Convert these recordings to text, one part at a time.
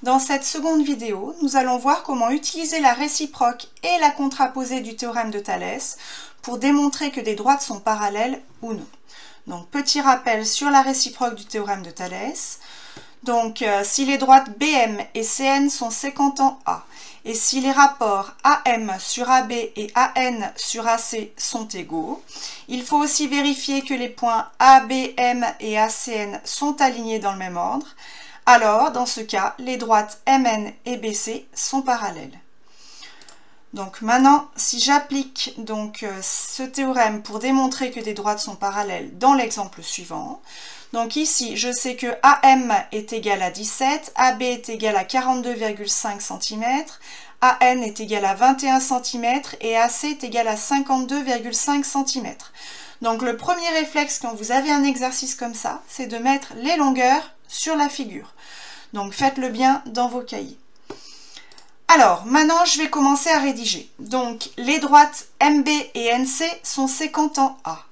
Dans cette seconde vidéo, nous allons voir comment utiliser la réciproque et la contraposée du théorème de Thalès pour démontrer que des droites sont parallèles ou non. Donc, petit rappel sur la réciproque du théorème de Thalès. Donc, si les droites BM et CN sont séquentes en A, et si les rapports AM sur AB et AN sur AC sont égaux, il faut aussi vérifier que les points ABM et ACN sont alignés dans le même ordre. Alors, dans ce cas, les droites MN et BC sont parallèles. Donc maintenant, si j'applique ce théorème pour démontrer que des droites sont parallèles dans l'exemple suivant, donc ici, je sais que AM est égal à 17, AB est égal à 42,5 cm, AN est égal à 21 cm et AC est égal à 52,5 cm. Donc le premier réflexe quand vous avez un exercice comme ça, c'est de mettre les longueurs sur la figure. Donc faites-le bien dans vos cahiers. Alors, maintenant, je vais commencer à rédiger. Donc, les droites MB et NC sont séquentes en A.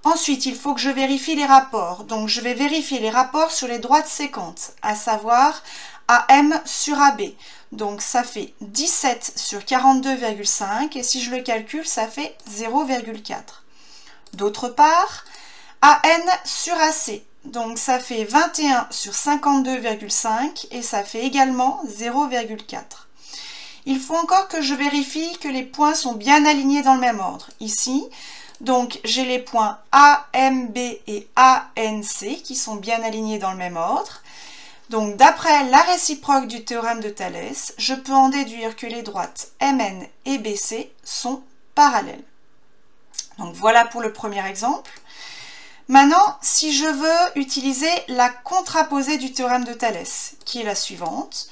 Ensuite, il faut que je vérifie les rapports. Donc, je vais vérifier les rapports sur les droites séquentes, à savoir AM sur AB. Donc, ça fait 17 sur 42,5 et si je le calcule, ça fait 0,4. D'autre part, AN sur AC. Donc, ça fait 21 sur 52,5 et ça fait également 0,4. Il faut encore que je vérifie que les points sont bien alignés dans le même ordre. Ici, donc j'ai les points AMB et ANC qui sont bien alignés dans le même ordre. Donc d'après la réciproque du théorème de Thalès, je peux en déduire que les droites MN et BC sont parallèles. Donc voilà pour le premier exemple. Maintenant, si je veux utiliser la contraposée du théorème de Thalès, qui est la suivante.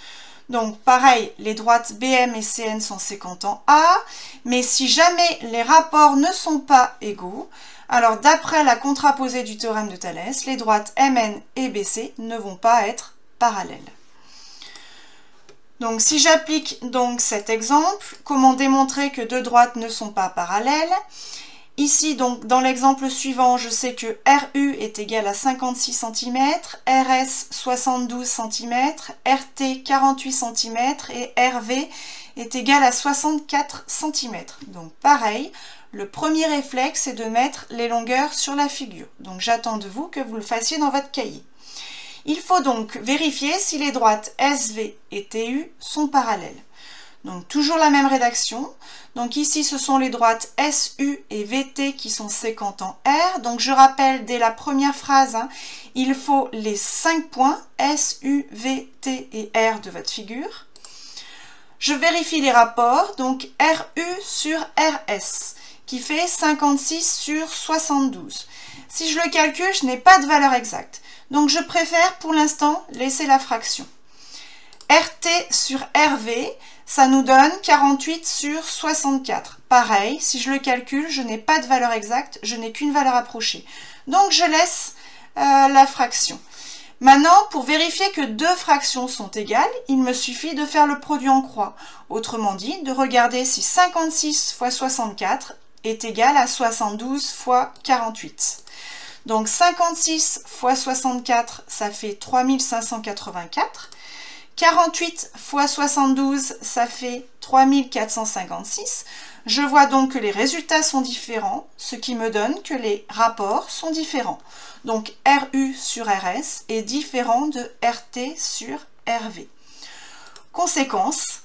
Donc pareil, les droites BM et CN sont séquentes en A, mais si jamais les rapports ne sont pas égaux, alors d'après la contraposée du théorème de Thalès, les droites MN et BC ne vont pas être parallèles. Donc si j'applique donc cet exemple, comment démontrer que deux droites ne sont pas parallèles? Ici, donc, dans l'exemple suivant, je sais que RU est égal à 56 cm, RS 72 cm, RT 48 cm et RV est égal à 64 cm. Donc pareil, le premier réflexe est de mettre les longueurs sur la figure. Donc j'attends de vous que vous le fassiez dans votre cahier. Il faut donc vérifier si les droites SV et TU sont parallèles. Donc toujours la même rédaction. Donc ici ce sont les droites SU et VT qui sont séquentes en R. Donc je rappelle dès la première phrase, il faut les 5 points SU, VT et R de votre figure. Je vérifie les rapports, donc RU sur RS qui fait 56 sur 72. Si je le calcule, je n'ai pas de valeur exacte. Donc je préfère pour l'instant laisser la fraction. RT sur RV, ça nous donne 48 sur 64. Pareil, si je le calcule, je n'ai pas de valeur exacte, je n'ai qu'une valeur approchée. Donc je laisse la fraction. Maintenant, pour vérifier que deux fractions sont égales, il me suffit de faire le produit en croix. Autrement dit, de regarder si 56 fois 64 est égal à 72 fois 48. Donc 56 fois 64, ça fait 3584. 48 fois 72, ça fait 3456. Je vois donc que les résultats sont différents, ce qui me donne que les rapports sont différents. Donc RU sur RS est différent de RT sur RV. Conséquence,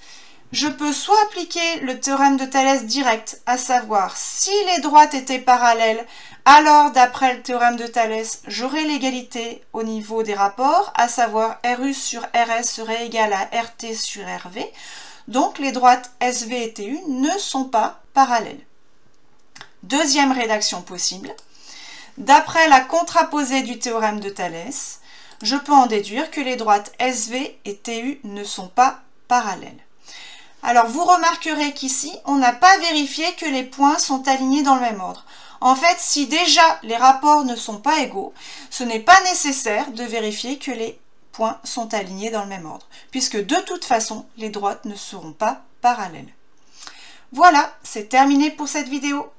je peux soit appliquer le théorème de Thalès direct, à savoir si les droites étaient parallèles, alors d'après le théorème de Thalès, j'aurai l'égalité au niveau des rapports, à savoir RU sur RS serait égal à RT sur RV. Donc les droites SV et TU ne sont pas parallèles. Deuxième rédaction possible, d'après la contraposée du théorème de Thalès, je peux en déduire que les droites SV et TU ne sont pas parallèles. Alors vous remarquerez qu'ici, on n'a pas vérifié que les points sont alignés dans le même ordre. En fait, si déjà les rapports ne sont pas égaux, ce n'est pas nécessaire de vérifier que les points sont alignés dans le même ordre, puisque de toute façon, les droites ne seront pas parallèles. Voilà, c'est terminé pour cette vidéo.